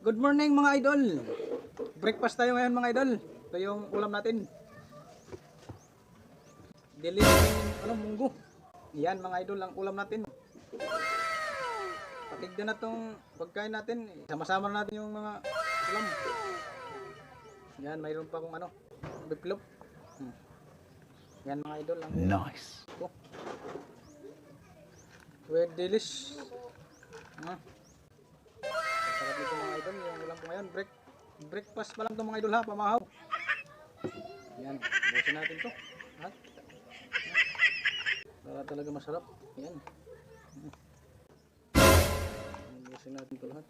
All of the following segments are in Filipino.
Good morning mga idol. Breakfast tayo ngayon mga idol. Ito yung ulam natin. Dilim munggo. Yan mga idol ang ulam natin. Patigdan na tong pagkain natin. Sama-sama natin yung mga ulam. Yan, mayroon pa akong biplop. Yan mga idol ang Nice. With delish. Sarap nito mga idol, yung ulam ko ngayon. Breakfast pa lang to mga idol ha, pamahaw. Yan, busin natin to. Ha? Para talaga masarap. Yan. Busin natin to lahat.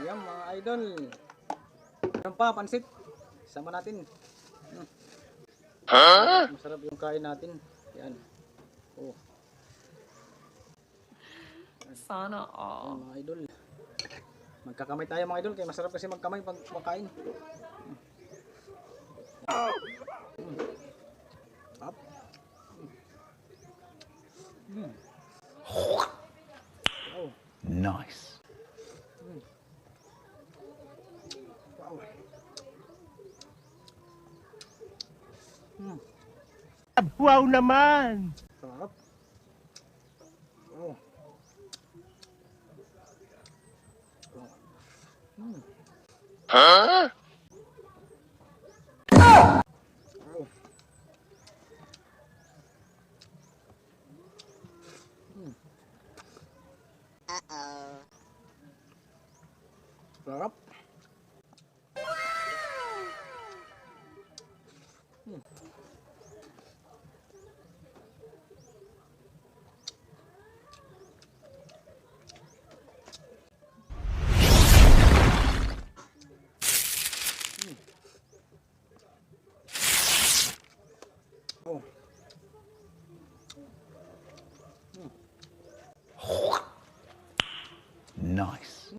Yan mga idol. Yan pa, pansit. Sama natin. Masarap yung kain natin. Yan. Oh. Sana all. Yan, mga idol. Magkakamay tayo mga idol, kaya masarap kasi magkamay pag makain. Up. Oh. Nice. Wow. Wow naman! Sarap. Oh. Huh? Oh. Sarap. Oh. Nice.